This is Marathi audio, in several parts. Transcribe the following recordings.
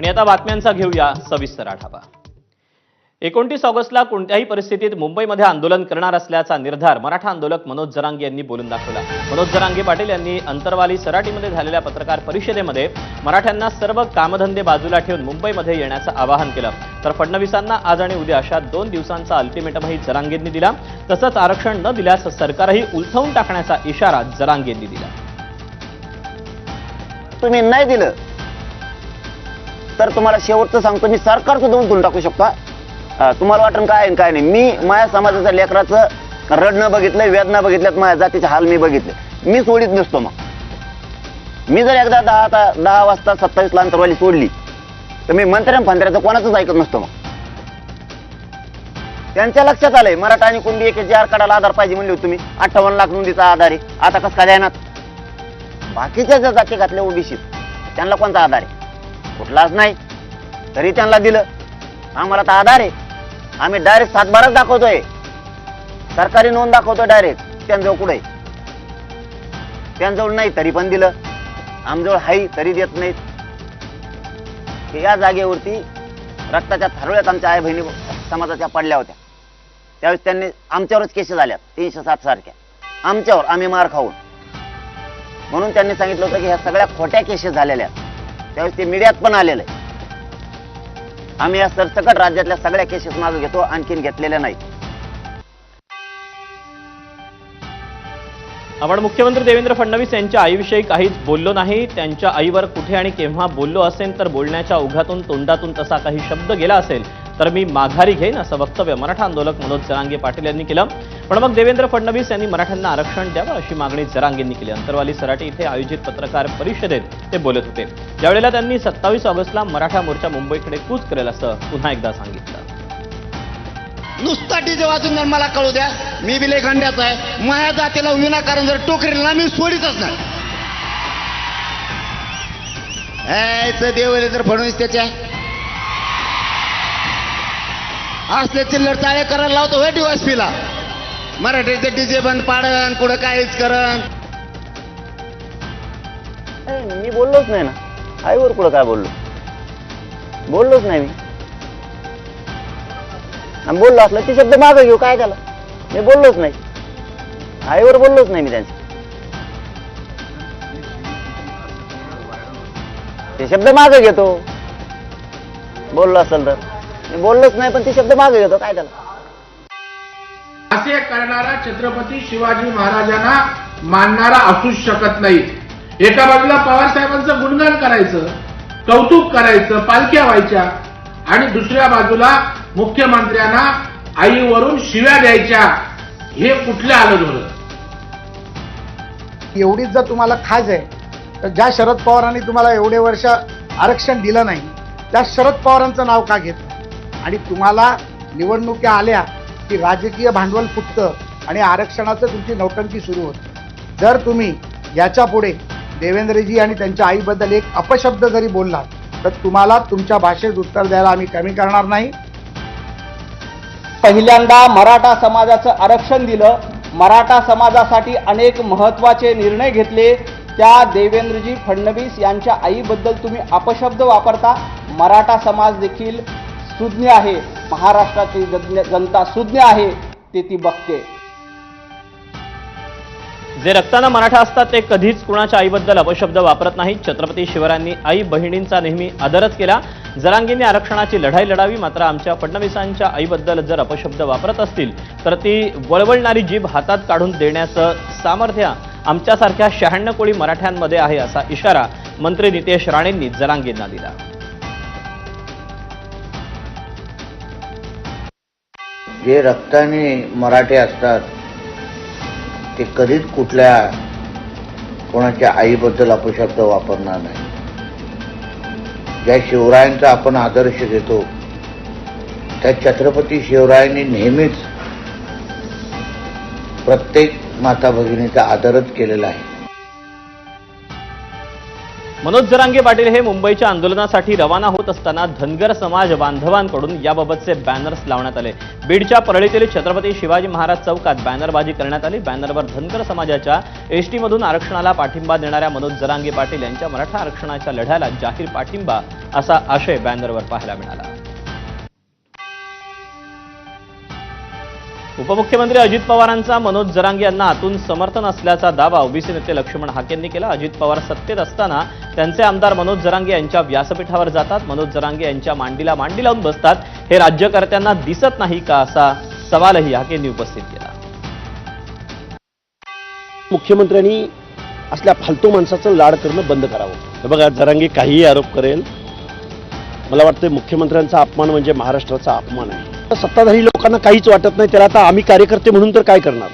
आणि आता बातम्यांचा घेऊया सविस्तर आढावा। 29 ऑगस्टला कोणत्याही परिस्थितीत मुंबईमध्ये आंदोलन करणार असल्याचा निर्धार मराठा आंदोलक मनोज जरांगे यांनी बोलून दाखवला। मनोज जरांगे पाटील यांनी अंतरवाली सराटीमध्ये झालेल्या पत्रकार परिषदेमध्ये मराठ्यांना सर्व कामधंदे बाजूला ठेवून मुंबईमध्ये येण्याचं आवाहन केलं। तर फडणवीसांना आज आणि उद्या अशा 2 दिवसांचा अल्टिमेटमही जरांगेंनी दिला। तसंच आरक्षण न दिल्यास सरकारही उलथवून टाकण्याचा इशारा जरांगेंनी दिला। तुम्ही नाही दिलं तर तुम्हाला शेवटचं सांगतो, मी सरकार सुद्धा उलथून टाकू शकतो। तुम्हाला वाटण काय काय नाही, मी माझ्या समाजाच्या लेकराचं रडणं बघितलंय, वेदना बघितल्यात, माझ्या जातीचे हाल मी बघितले, मी सोडित नसतो। मग मी जर एकदा 10 वाजता 27 ला अंतरवाली सोडली तर मी मंत्र्यांचं कोणाचंच ऐकत नसतो। मग त्यांच्या लक्षात आलंय मराठा आणि कुणबी एक जार काढायला आधार पाहिजे म्हणले तुम्ही, 58 लाख नोंदीचा आधार आहे, आता कसं काय देणार? बाकीच्या ज्या जाती घातल्या ओबीसी त्यांना कोणता आधार आहे? कुठलाच नाही, तरी त्यांना दिलं। आम्हाला तर आधार आहे, आम्ही डायरेक्ट 7/12 दाखवतोय, सरकारी नोंद दाखवतोय डायरेक्ट। त्यांजवळ कुठे? त्यांजवळ नाही तरी पण दिलं, आमजवळ हाई तरी देत नाहीत। या जागेवरती रक्ताच्या थारोळ्यात आमच्या आई बहिणी समाजाच्या पडल्या होत्या, त्यावेळेस त्यांनी आमच्यावरच केस झाल्या 307 सारख्या आमच्यावर, आम्ही मार खाऊन। म्हणून त्यांनी सांगितलं होतं की ह्या सगळ्या खोट्या केसेस झालेल्या, त्यावेळेस ते मीडियात पण आलेलं आहे। आम्ही या सरसकट राज्यातल्या सगळ्या केसेस मागे घेतो, आणखीन घेतलेल्या नाही। आपण मुख्यमंत्री देवेंद्र फडणवीस यांच्या आईविषयी काहीच बोललो नाही। त्यांच्या आईवर कुठे आणि केव्हा बोललो असेल तर बोलण्याच्या ओघातून तोंडातून तसा काही शब्द गेला असेल तर मी माघारी घेईन, असं वक्तव्य मराठा आंदोलक मनोज जरांगे पाटील यांनी केलं। पण मग देवेंद्र फडणवीस यांनी मराठ्यांना आरक्षण द्यावं अशी मागणी जरांगेंनी केली। अंतरवाली सराटी इथे आयोजित पत्रकार परिषदेत ते बोलत होते। यावेळेला त्यांनी 27 ऑगस्टला मराठा मोर्चा मुंबईकडे कूच करेल असं पुन्हा एकदा सांगितलं। नुसता डीजे वाजून मला कळू द्या, मी बी लय खंड्याचा आहे, माझ्या जातीला विनाकारण जर टोकरीला मी सोडीतच नाही। देवले जर फडणवीस त्याच्या असले चिल्लर चाळे करायला लावतो हे डीवायसपीला, मराठीचे डीजे बंद पाडन, कुठं काहीच करण। मी बोललोच नाही ना, आईवर कुठं काय बोललोच नाही मी। बोललो असलं ते शब्द मागे घेऊ, काय त्याला? मी बोललोच नाही, आईवर बोललोच नाही मी त्यांचे। ते शब्द मागे घेतो, बोललो असेल तर। मी बोललोच नाही, पण ते शब्द मागे घेतो, काय त्याला? असे करणारा छत्रपती शिवाजी महाराजांना मानणारा असूच शकत नाही। एका बाजूला पवार साहेबांचं गुणगान करायचं, कौतुक करायचं, पालख्या व्हायच्या, आणि दुसऱ्या बाजूला मुख्यमंत्र्यांना आईवरून शिव्या द्यायच्या, हे कुठलं आलं धोरण? एवढीच जर तुम्हाला खाज आहे तर ज्या शरद पवारांनी तुम्हाला एवढे वर्ष आरक्षण दिलं नाही त्या शरद पवारांचं नाव का घेत? आणि तुम्हाला निवडणुका आल्या की राजकीय भांडवल फुटतं आणि आरक्षणाचं तुमची नौटंकी सुरू होते। जर तुम्ही याच्या पुढे देवेंद्रजी आणि त्यांच्या आईबद्दल एक अपशब्द जरी बोललात तर तुम्हाला तुमच्या भाषेत उत्तर द्यायला आम्ही कमी करणार नाही। पहिल्यांदा मराठा समाजाचं आरक्षण दिलं, मराठा समाजासाठी अनेक महत्त्वाचे निर्णय घेतले, त्या देवेंद्रजी फडणवीस यांच्या आईबद्दल तुम्ही अपशब्द वापरता। मराठा समाज देखील सुज्ञ आहे, महाराष्ट्राची जनता सुज्ञ आहे, ते ती बघते। जे रक्ताना मराठा असतात ते कधीच कुणाच्या आईबद्दल अपशब्द वापरत नाहीत। छत्रपती शिवरायांनी आई बहिणींचा नेहमी आदरच केला। जरांगेंनी आरक्षणाची लढाई लढावी, मात्र आमच्या फडणवीसांच्या आईबद्दल जर अपशब्द वापरत असतील तर ती वळवळणारी जीभ हातात काढून देण्याचं सामर्थ्य आमच्यासारख्या 96 कोळी मराठ्यांमध्ये आहे, असा इशारा मंत्री नितेश राणेंनी जरांगेंना दिला। जे रक्ताने मराठे असतात ते कधीच कुठल्या कोणाच्या आईबद्दल अपशब्द वापरणार नाही। ज्या शिवरायांचा आपण आदर्श घेतो त्या छत्रपती शिवरायांनी नेहमीच प्रत्येक माता भगिनीचा आदरच केलेला आहे। मनोज जरांगे पाटील हे मुंबईच्या आंदोलनासाठी रवाना होत असताना धनगर समाज बांधवांकडून याबाबतचे बॅनर्स लावण्यात आले. बीडच्या परळीतील छत्रपती शिवाजी महाराज चौकात बॅनरबाजी करण्यात आली. बॅनरवर धनगर समाजाच्या एसटीमधून आरक्षणाला पाठिंबा देणाऱ्या मनोज जरांगे पाटील यांच्या मराठा आरक्षणाच्या लढ्याला जाहीर पाठिंबा असा आशय बॅनरवर पाहायला मिळाला. उपमुख्यमंत्री अजित पवारांचा मनोज जरांगे यांना आतून समर्थन असल्याचा दावा ओबीसी नेते लक्ष्मण हाकेंनी केला. अजित पवार सत्तेत असताना त्यांचे आमदार मनोज जरांगे यांच्या व्यासपीठावर जातात, मनोज जरांगे यांच्या मांडीला मांडी लावून बसतात. हे राज्यकर्त्यांना दिसत नाही का असा सवालही हाकेंनी उपस्थित केला. मुख्यमंत्र्यांनी असल्या फालतू माणसाचं लाड करणं बंद करावं. हे बघा, जरांगे काहीही आरोप करेल, मला वाटतं मुख्यमंत्र्यांचा अपमान म्हणजे महाराष्ट्राचा अपमान आहे. सत्ताधारी लोकांना काहीच वाटत नाही, त्याला आता आम्ही कार्यकर्ते म्हणून तर काय करणार.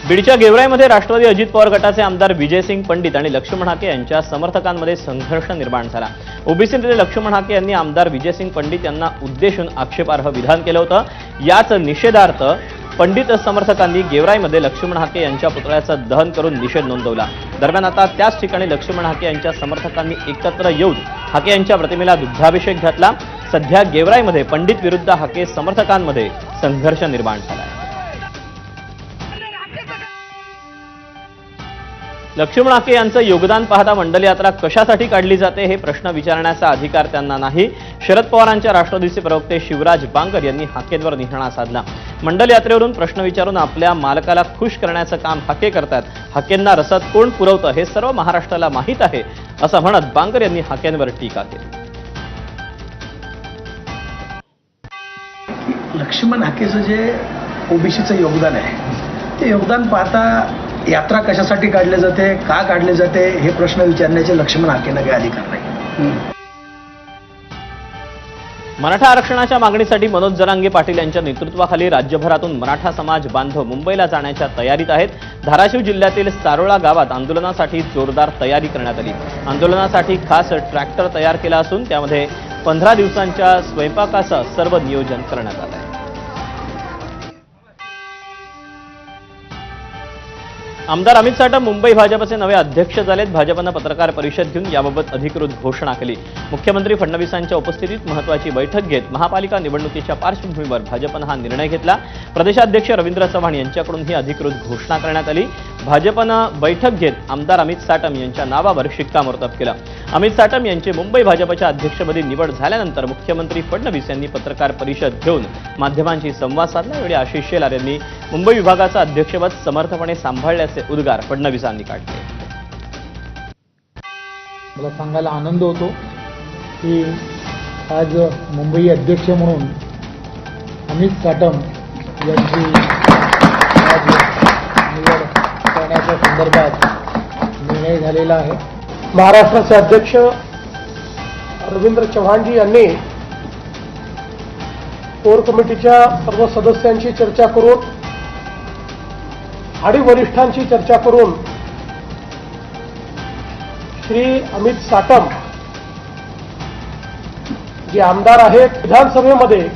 बीडच्या गेवराईमध्ये राष्ट्रवादी अजित पवार गटाचे आमदार विजयसिंग पंडित आणि लक्ष्मण हाके यांच्या समर्थकांमध्ये संघर्ष निर्माण झाला. ओबीसी नेते लक्ष्मण हाके यांनी आमदार विजयसिंग पंडित यांना उद्देशून आक्षेपार्ह विधान केलं होतं. याच निषेधार्थ पंडित समर्थकांनी गेवराईमध्ये लक्ष्मण हाके यांच्या पुतळ्याचं दहन करून निषेध नोंदवला. दरम्यान आता त्याच ठिकाणी लक्ष्मण हाके यांच्या समर्थकांनी एकत्र येऊन हाके यांच्या प्रतिमेला दुग्धाभिषेक घातला. सध्या गेवराईमध्ये पंडित विरुद्ध हाके समर्थकांमध्ये संघर्ष निर्माण झाला. लक्ष्मण हाके यांचं योगदान पाहता मंडल यात्रा कशासाठी काढली जाते हे प्रश्न विचारण्याचा अधिकार त्यांना नाही. शरद पवारांच्या राष्ट्रवादीचे प्रवक्ते शिवराज बांगर यांनी हाकेंवर निशाणा साधला. मंडल यात्रेवरून प्रश्न विचारून आपल्या मालकाला खुश करण्याचं काम हाके करतात. हाकेंना रसद कोण पुरवतं हे सर्व महाराष्ट्राला माहीत आहे असं म्हणत बांगर यांनी हाकेंवर टीका केली. लक्ष्मण हाकेचं जे ओबीसीचं योगदान आहे ते योगदान पाहता यात्रा कशासाठी काढली जाते, का काढली जाते हे प्रश्न विचारण्याचे लक्ष्मण हाकेंना काही अधिकार नाही. मराठा आरक्षणाच्या मागणीसाठी मनोज जरांगे पाटील यांच्या नेतृत्वाखाली राज्यभरातून मराठा समाज बांधव मुंबईला जाण्याच्या तयारीत आहेत. धाराशिव जिल्ह्यातील सारोळा गावात आंदोलनासाठी जोरदार तयारी करण्यात आली. आंदोलनासाठी खास ट्रॅक्टर तयार केला असून त्यामध्ये 15 दिवसांच्या स्वयंपाकासह सर्व नियोजन करण्यात आलं आहे. आमदार अमित साटम मुंबई भाजपचे नवे अध्यक्ष झालेत. भाजपनं पत्रकार परिषद घेऊन याबाबत अधिकृत घोषणा केली. मुख्यमंत्री फडणवीसांच्या उपस्थितीत महत्त्वाची बैठक घेत महापालिका निवडणुकीच्या पार्श्वभूमीवर भाजपनं हा निर्णय घेतला. प्रदेशाध्यक्ष रवींद्र चव्हाण यांच्याकडून ही अधिकृत घोषणा करण्यात आली. भाजपनं बैठक घेत आमदार अमित साटम यांच्या नावावर शिक्कामोर्तब केलं. अमित साटम यांची मुंबई भाजपच्या अध्यक्षपदी निवड झाल्यानंतर मुख्यमंत्री फडणवीस यांनी पत्रकार परिषद घेऊन माध्यमांशी संवाद साधला. यावेळी आशिष शेलार यांनी मुंबई विभागाचं अध्यक्षपद समर्थपणे सांभाळल्याचे उद्गार फडणवीसांनी काढले. मला सांगायला आनंद होतो की आज मुंबई अध्यक्ष म्हणून अमित साटम यांची आज निवड करण्याच्या संदर्भात निर्णय झालेला आहे. महाराष्ट्राचे अध्यक्ष रवींद्र चव्हाणजी यांनी कोर कमिटीच्या सर्व सदस्यांशी चर्चा करून आणि वरिष्ठांशी चर्चा करून श्री अमित साटम जे आमदार आहेत विधानसभेमध्ये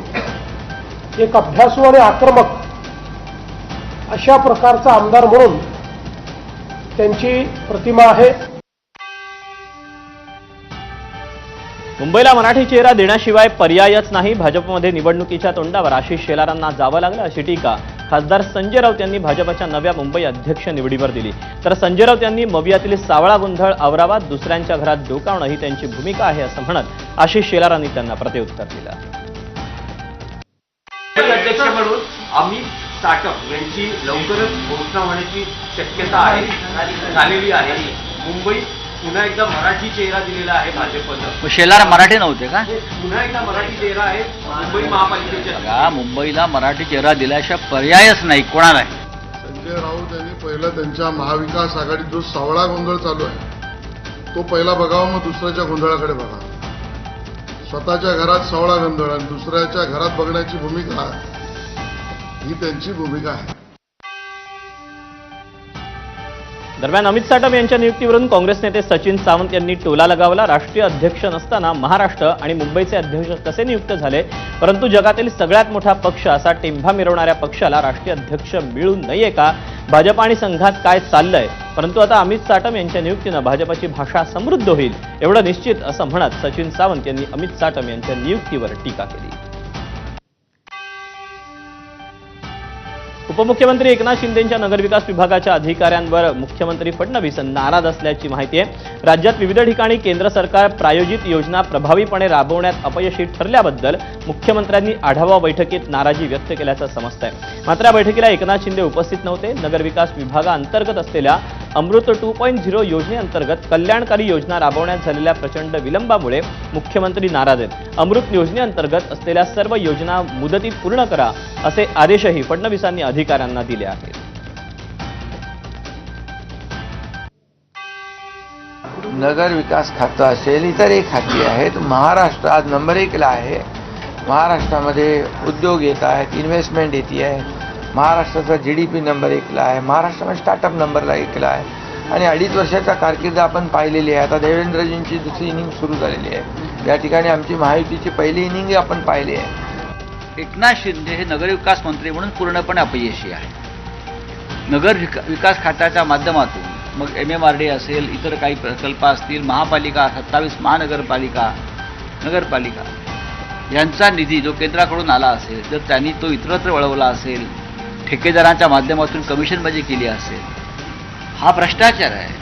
एक अभ्यासू आणि आक्रमक अशा प्रकारचा आमदार म्हणून त्यांची प्रतिमा आहे. मुंबईला मराठी चेहरा देण्याशिवाय पर्यायच नाही. भाजपमध्ये निवडणुकीच्या तोंडावर आशिष शेलारांना जावं लागलं अशी टीका खासदार संजय राऊत यांनी भाजपच्या नव्या मुंबई अध्यक्ष निवडीवर दिली. तर संजय राऊत यांनी मवियातील सावळा गोंधळ आवरावा, दुसऱ्यांच्या घरात डोकावणं ही त्यांची भूमिका आहे असं म्हणत आशिष शेलारांनी त्यांना प्रत्युत्तर दिलं. अध्यक्ष म्हणून अमित साटम यांची लवकरच घोषणा होण्याची शक्यता आहे, झालेली आहे. मुंबई पुन्हा एकदा मराठी चेहरा दिलेला आहे भाजपनं. शेलार मराठी नव्हते का? पुन्हा एकदा मराठी चेहरा आहे मुंबई महापालिकेच्या. मुंबईला मराठी चेहरा दिल्याशिवाय पर्यायच नाही कोणाला. संजय राऊत यांनी पहिला त्यांच्या महाविकास आघाडीत जो सावळा गोंधळ चालू आहे तो पहिला बघावा, मग दुसऱ्याच्या गोंधळाकडे बघा. स्वतःच्या घरात सावळा गोंधळ आणि दुसऱ्याच्या घरात बघण्याची भूमिका ही त्यांची भूमिका आहे. दरम्यान अमित साटम यांच्या नियुक्तीवरून काँग्रेस नेते सचिन सावंत यांनी टोला लगावला. राष्ट्रीय अध्यक्ष नसताना महाराष्ट्र आणि मुंबईचे अध्यक्ष कसे नियुक्त झाले, परंतु जगातील सगळ्यात मोठा पक्ष असा टिंभा मिरवणाऱ्या पक्षाला राष्ट्रीय अध्यक्ष मिळू नये का? भाजप आणि संघात काय चाललंय? परंतु आता अमित साटम यांच्या नियुक्तीनं भाजपची भाषा समृद्ध होईल एवढं निश्चित असं म्हणत सचिन सावंत यांनी अमित साटम यांच्या नियुक्तीवर टीका केली. उपमुख्यमंत्री एकनाथ शिंदेंच्या नगरविकास विभागाच्या अधिकाऱ्यांवर मुख्यमंत्री फडणवीस नाराज असल्याची माहिती आहे. राज्यात विविध ठिकाणी केंद्र सरकार प्रायोजित योजना प्रभावीपणे राबवण्यात अपयशी ठरल्याबद्दल मुख्यमंत्र्यांनी आढावा बैठकीत नाराजी व्यक्त केल्याचं समजतंय. मात्र या बैठकीला एकनाथ शिंदे उपस्थित नव्हते. नगरविकास विभागाअंतर्गत असलेल्या अमृत 2.0 योजनेअंतर्गत कल्याणकारी योजना राबवण्यात झालेल्या प्रचंड विलंबामुळे मुख्यमंत्री नाराज आहेत. अमृत योजनेअंतर्गत असलेल्या सर्व योजना मुदतीत पूर्ण करा असे आदेशही फडणवीसांनी अधिकाऱ्यांना दिले आहेत. नगर विकास खातं असेल, इतरही खाती आहेत. महाराष्ट्र आज नंबर 1ला आहे. महाराष्ट्रामध्ये उद्योग येत आहेत, इन्व्हेस्टमेंट येते आहे. महाराष्ट्राचा GDP नंबर 1ला आहे. महाराष्ट्रामध्ये स्टार्टअप नंबरला 1ला आहे. आणि 2.5 वर्षाच्या कारकीर्द आपण पाहिलेली आहे. आता देवेंद्रजींची दुसरी इनिंग सुरू झालेली आहे. या ठिकाणी आमची महायुतीची पहिली इनिंग आपण पाहिली आहे. एकनाथ शिंदे हे नगरविकास मंत्री म्हणून पूर्णपणे अपयशी आहे. नगर विकास खात्याच्या माध्यमातून मग MMRD असेल, इतर काही प्रकल्प असतील, महापालिका, 27 महानगरपालिका, नगरपालिका यांचा निधी जो केंद्राकडून आला असेल, जर त्यांनी तो इतरत्र वळवला असेल, ठेकेदारांच्या माध्यमातून कमिशनबाजी केली असेल, हा भ्रष्टाचार आहे.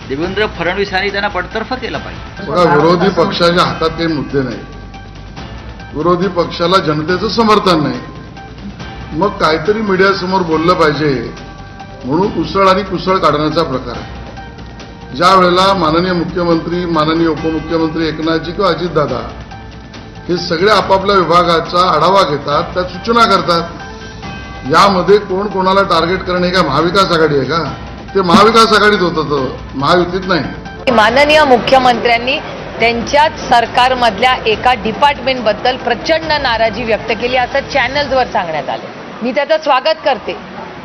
देवेंद्र फडणवीस यांनी त्यांना बडतर्फ केलं पाहिजे. बघा, विरोधी पक्षाच्या हातात काही मुद्दे नाही. विरोधी पक्षाला जनतेचं समर्थन नाही. मग काहीतरी मीडियासमोर बोललं पाहिजे म्हणून उसळ आणि कुसळ काढण्याचा प्रकार आहे. ज्या वेळेला माननीय मुख्यमंत्री, माननीय उपमुख्यमंत्री एकनाथजी किंवा अजितदादा हे सगळे आपापल्या विभागाचा आढावा घेतात, त्या सूचना करतात. यामध्ये कोण कोणाला टार्गेट करणे का महाविकास आघाडी आहे का? ते महाविकास आघाडीत होतं, महायुतीत नाही. माननीय मुख्यमंत्र्यांनी त्यांच्याच सरकारमधल्या एका डिपार्टमेंटबद्दल प्रचंड नाराजी व्यक्त केली असं चॅनल्सवर सांगण्यात आलं. मी त्याचं स्वागत करते,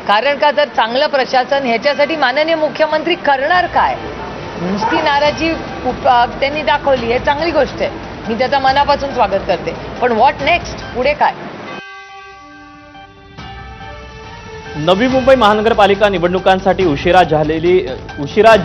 कारण का जर चांगलं प्रशासन ह्याच्यासाठी माननीय मुख्यमंत्री करणार काय? नुसती नाराजी त्यांनी दाखवली, हे चांगली गोष्ट आहे. मी त्याचं मनापासून स्वागत करते. पण व्हॉट नेक्स्ट? पुढे काय? नवी मुंबई महानगरपालिका निवडणुकांसाठी उशिरा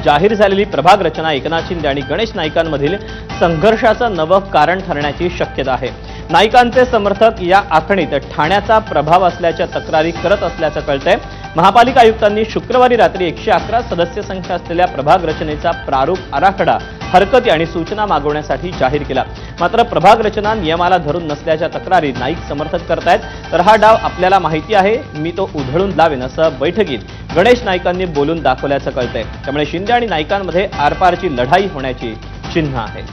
जाहीर झालेली प्रभाग रचना एकनाथ शिंदे आणि गणेश नाईकांमधील संघर्षाचं नवं कारण ठरण्याची शक्यता आहे. नाईकांचे समर्थक या आखणीत ठाण्याचा प्रभाव असल्याच्या तक्रारी करत असल्याचं कळतंय. महापालिका आयुक्तांनी शुक्रवारी रात्री 111 सदस्य संख्या असलेल्या प्रभाग रचनेचा प्रारूप आराखडा हरकती आणि सूचना मागवण्यासाठी जाहीर केला. मात्र प्रभाग रचना नियमाला धरून नसल्याच्या तक्रारी नाईक समर्थक करतायत. तर हा डाव आपल्याला माहिती आहे, मी तो उधळून लावेन असं बैठकीत गणेश नाईकांनी बोलून दाखवल्याचं कळतंय. त्यामुळे शिंदे आणि नाईकांमध्ये आरपारची लढाई होण्याची चिन्ह आहे.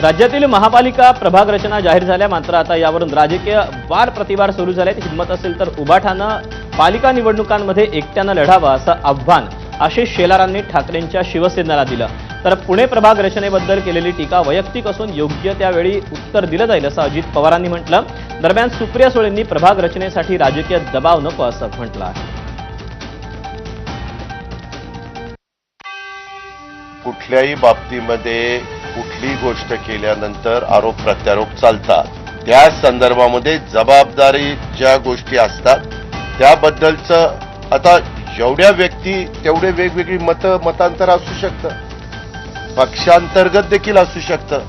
राज्यातील महापालिका प्रभाग रचना जाहीर झाल्या, मात्र आता यावरून राजकीय वार प्रतिवार सुरू झालेत. हिंमत असेल तर उभाठानं पालिका निवडणुकांमध्ये एकट्यानं लढावं असं आव्हान आशिष शेलारांनी ठाकरेंच्या शिवसेनेला दिलं. तर पुणे प्रभाग रचनेबद्दल केलेली टीका वैयक्तिक असून योग्य त्यावेळी उत्तर दिलं जाईल असं अजित पवारांनी म्हटलं. दरम्यान सुप्रिया सुळेंनी प्रभाग रचनेसाठी राजकीय दबाव नको असं म्हटलं आहे. कुठल्याही बाबतीमध्ये कुठली गोष्ट केल्यानंतर आरोप प्रत्यारोप चालतात. त्या संदर्भामध्ये जबाबदारी ज्या गोष्टी असतात त्याबद्दलचं आता जेवढ्या व्यक्ती तेवढे वेगवेगळी मतांतर असू शकतं. पक्षांतर्गत देखील असू शकतं.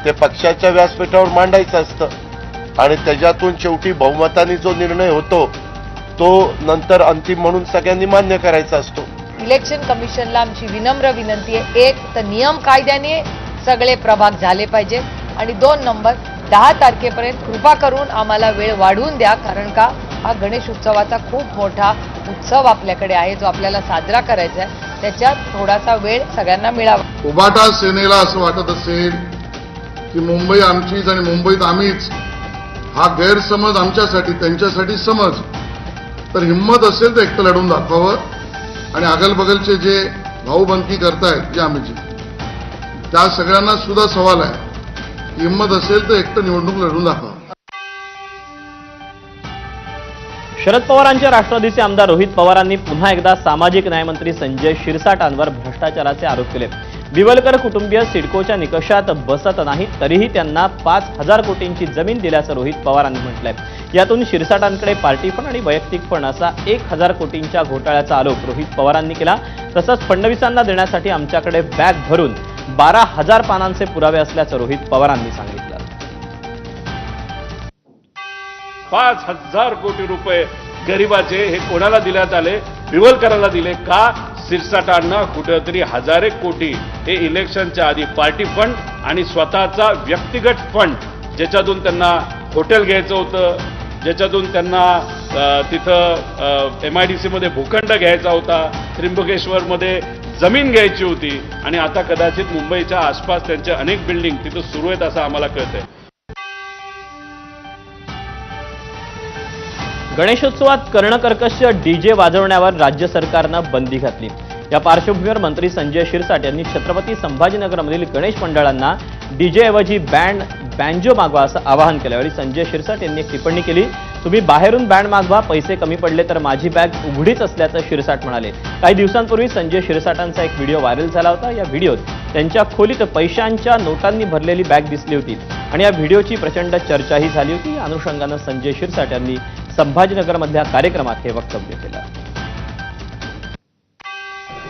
ते पक्षाच्या व्यासपीठावर मांडायचं असतं आणि त्याच्यातून शेवटी बहुमताने जो निर्णय होतो तो नंतर अंतिम म्हणून सगळ्यांनी मान्य करायचा असतो. इलेक्शन कमिशनला आमची विनम्र विनंती आहे, एक तर नियम कायद्याने सगळे प्रभाग झाले पाहिजे आणि 2 नंबर 10 तारखेपर्यंत कृपा करून आम्हाला वेळ वाढवून द्या, कारण का हा गणेश उत्सवाचा खूप मोठा उत्सव आपल्याकडे आहे जो आपल्याला साजरा करायचा आहे. त्याच्यात थोडासा वेळ सगळ्यांना मिळावा. उभाटा सेनेला असं वाटत असेल की मुंबई आमचीच आणि मुंबईत आम्हीच, हा गैरसमज आमच्यासाठी त्यांच्यासाठी समज, तर हिंमत असेल तर एकटं लढून दाखवावं. आणि अगलबगलचे जे भाऊबंदकी करतायत जे आम्हीची, त्या सगळ्यांना सुद्धा सवाल आहे, हिंमत असेल तर एकटं निवडणूक लढून दाखवा. शरद पवारांच्या राष्ट्रवादीचे आमदार रोहित पवारांनी पुन्हा एकदा सामाजिक न्यायमंत्री संजय शिरसाटांवर भ्रष्टाचाराचे आरोप केले. बिवलकर कुटुंबीय सिडकोच्या निकषात बसत नाही, तरीही त्यांना 5,000 कोटींची जमीन दिल्याचं रोहित पवारांनी म्हटलंय. यातून शिरसाटांकडे पार्टी फंड आणि वैयक्तिक फंड असा 1,000 कोटींच्या घोटाळ्याचा आरोप रोहित पवारांनी केला. तसंच फडणवीसांना देण्यासाठी आमच्याकडे बॅग भरून 12,000 पानांचे पुरावे असल्याचं रोहित पवारांनी सांगितलं. 5,000 कोटी रुपये गरिबाचे हे कोणाला देण्यात आले? बिवलकरांना दिले का? शिरसाटांना कुठेतरी 1,000 कोटी हे इलेक्शनच्या आधी पार्टी फंड आणि स्वतःचा व्यक्तिगत फंड, ज्याच्यातून त्यांना हॉटेल घ्यायचं होतं, ज्याच्यातून त्यांना तिथं MIDC मध्ये भूखंड घ्यायचा होता, त्र्यंबकेश्वरमध्ये जमीन घ्यायची होती आणि आता कदाचित मुंबईच्या आसपास त्यांचे अनेक बिल्डिंग तिथं सुरू आहेत असं आम्हाला कळतंय. गणेशोत्सवात कर्णकर्कश डीजे वाजवण्यावर राज्य सरकारनं बंदी घातली. या पार्श्वभूमीवर मंत्री संजय शिरसाट यांनी छत्रपती संभाजीनगरमधील गणेश मंडळांना डीजेऐवजी बँजो मागवा असं आवाहन केलं. यावेळी संजय शिरसाट यांनी एक टिप्पणी केली. तुम्ही बाहेरून बँड मागवा, पैसे कमी पडले तर माझी बॅग उघडीच असल्याचं शिरसाट म्हणाले. काही दिवसांपूर्वी संजय शिरसाटांचा एक व्हिडिओ व्हायरल झाला होता. या व्हिडिओत त्यांच्या खोलीत पैशांच्या नोटांनी भरलेली बॅग दिसली होती आणि या व्हिडिओची प्रचंड चर्चाही झाली होती. या अनुषंगानं संजय शिरसाट यांनी संभाजीनगरमधल्या कार्यक्रमात हे वक्तव्य केलं.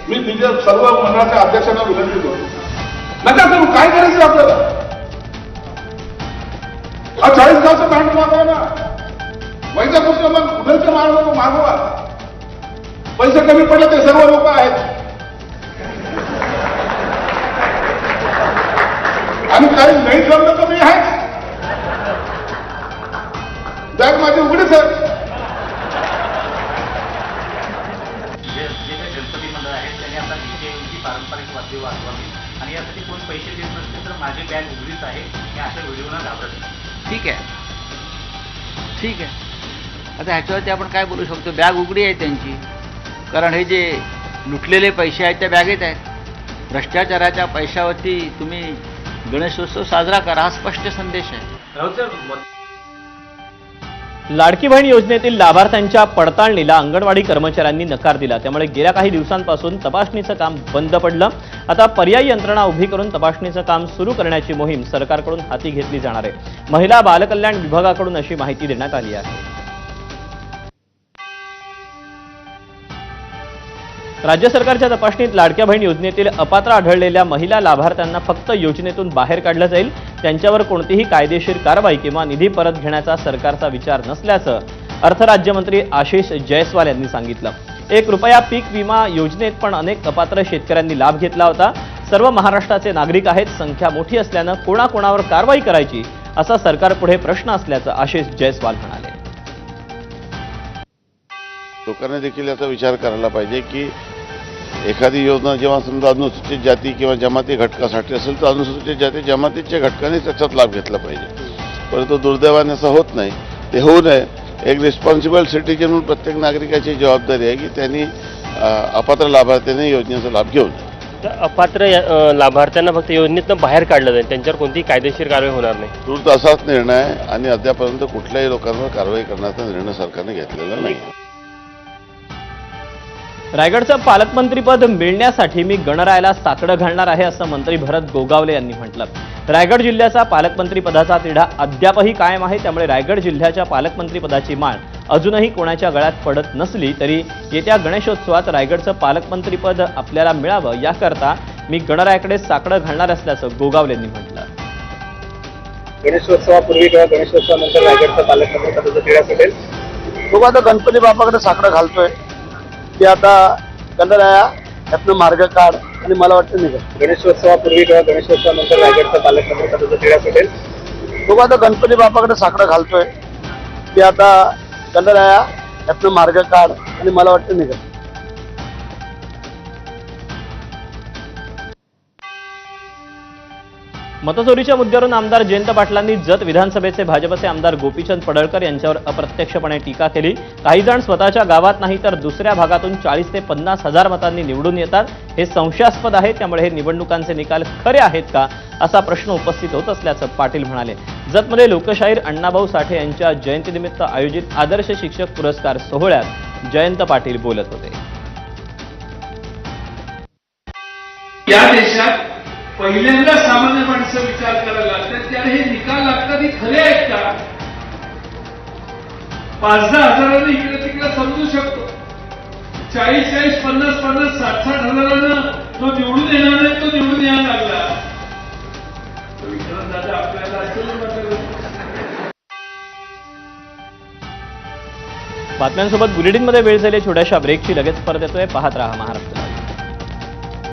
मी सर्व मंडळाच्या अध्यक्षांना विनंती करतो, नका करू, काय करायचं आपल्याला? 40 गावचं बँड मागवा ना, वैजापूरचं मग उदलचं मागवा, पैसे कमी पडले ते सर्व लोक आहेत आणि काही नाही जमलं तर मी आहे, बॅग माझी उघडीच आहे. गणपती मंडळ आहेत त्यांनी आता डीजेची पारंपरिक वाद्य वाजवावी आणि यासाठी कोण पैसे देत नसतील तर माझी बॅग उघडीच आहे, मी अशा व्हिडिओला घाबरत नाही. ठीक आहे. आता ह्याच्यावरती आपण काय बोलू शकतो? बॅग उघडी आहे त्यांची, कारण हे जे लुटलेले पैसे आहेत त्या बॅगेत आहेत. भ्रष्टाचाराच्या पैशावरती तुम्ही गणेशोत्सव साजरा करा, हा स्पष्ट संदेश आहे. लाडकी बहीण योजनेतील लाभार्थ्यांच्या पडताळणीला अंगणवाडी कर्मचाऱ्यांनी नकार दिला. त्यामुळे गेल्या काही दिवसांपासून तपासणीचं काम बंद पडलं. आता पर्यायी यंत्रणा उभी करून तपासणीचं काम सुरू करण्याची मोहीम सरकारकडून हाती घेतली जाणार आहे. महिला बालकल्याण विभागाकडून अशी माहिती देण्यात आली आहे. राज्य सरकारच्या तपासणीत लाडक्या बहीण योजनेतील अपात्र आढळलेल्या महिला लाभार्थ्यांना फक्त योजनेतून बाहेर काढलं जाईल. त्यांच्यावर कोणतीही कायदेशीर कारवाई किंवा निधी परत घेण्याचा सरकारचा विचार नसल्याचं अर्थ राज्यमंत्री आशिष जयस्वाल यांनी सांगितलं. 1 रुपया पीक विमा योजनेत पण अनेक अपात्र शेतकऱ्यांनी लाभ घेतला होता. सर्व महाराष्ट्राचे नागरिक आहेत, संख्या मोठी असल्यानं कोणाकोणावर कारवाई करायची असा सरकारपुढे प्रश्न असल्याचं आशिष जयस्वाल म्हणाले. लोकांनी देखील याचा विचार करायला पाहिजे की एखादी योजना जेव्हा समजा अनुसूचित जाती किंवा जमाती घटकासाठी असेल तर अनुसूचित जाती जमातीच्या घटकाने त्याच्यात लाभ घेतला पाहिजे, परंतु दुर्दैवाने असं होत नाही. ते होऊ नये. एक रिस्पॉन्सिबल सिटीजन म्हणून प्रत्येक नागरिकाची जबाबदारी आहे की त्यांनी अपात्र लाभार्थ्यांनी योजनेचा लाभ घेऊ नये. अपात्र लाभार्थ्यांना फक्त योजनेतून बाहेर काढलं जाईल, त्यांच्यावर कोणतीही कायदेशीर कारवाई होणार नाही. तूर्त असाच निर्णय आहे आणि अद्यापर्यंत कुठल्याही लोकांवर कारवाई करण्याचा निर्णय सरकारने घेतलेला नाही. रायगडचं पालकमंत्रीपद मिळण्यासाठी मी गणरायाला साकडं घालणार आहे असं मंत्री भरत गोगावले यांनी म्हटलं. रायगड जिल्ह्याचा पालकमंत्रीपदाचा तिढा अद्यापही कायम आहे. त्यामुळे रायगड जिल्ह्याच्या पालकमंत्रीपदाची माळ अजूनही कोणाच्या गळ्यात पडत नसली तरी येत्या गणेशोत्सवात रायगडचं पालकमंत्रीपद आपल्याला मिळावं याकरता मी गणरायाकडे साकडं घालणार असल्याचं गोगावले यांनी म्हटलं. गणेशोत्सवापूर्वी किंवा गणेशोत्सवानंतर रायगडचं पालकमंत्रीपदाचा तिढा सुटेल. तो आता गणपती बापाकडे साकडं घालतोय की आता गणराया यातनं मार्ग काढ आणि मला वाटतं नाही का गणेशोत्सवापूर्वी किंवा गणेशोत्सवानंतर रायगडचं पालकमंत्रीपदाचा तिढा सुटेल. तो आता गणपती बापाकडे साकडं घालतोय की आता गणराया यातनं मार्ग काढ आणि मला वाटतं नाही का. मतचोरीच्या मुद्द्यावरून आमदार जयंत पाटलांनी जत विधानसभेचे भाजपचे आमदार गोपीचंद पडळकर यांच्यावर अप्रत्यक्षपणे टीका केली. काही जण स्वतःच्या गावात नाही तर दुसऱ्या भागातून 40 ते 50 हजार मतांनी निवडून येतात. हे संशयास्पद आहे. त्यामुळे हे निवडणुकांचे निकाल खरे आहेत का असा प्रश्न उपस्थित होत असल्याचं पाटील म्हणाले. जतमध्ये लोकशाहीर अण्णाभाऊ साठे यांच्या जयंतीनिमित्त आयोजित आदर्श शिक्षक पुरस्कार सोहळ्यात जयंत पाटील बोलत होते. या देशात पहिल्यांदा सामान्य माणसं विचार करायला लागतात की अरे हे निकाल लागतात हे खरे आहेत का? 5-10 हजारांनी इकडे तिकडे समजू शकतो, 40-40, 50-50, 60-60 हजारानं तो निवडून येणार नाही, तो निवडून यायला लागला. विक्रांतदादा आपल्याला असेल म्हटलं. बातम्यांसोबत बुलेटिनमध्ये वेळ झाली, छोट्याशा ब्रेकची लगेच परत येतोय. पाहत राहा महाराष्ट्र.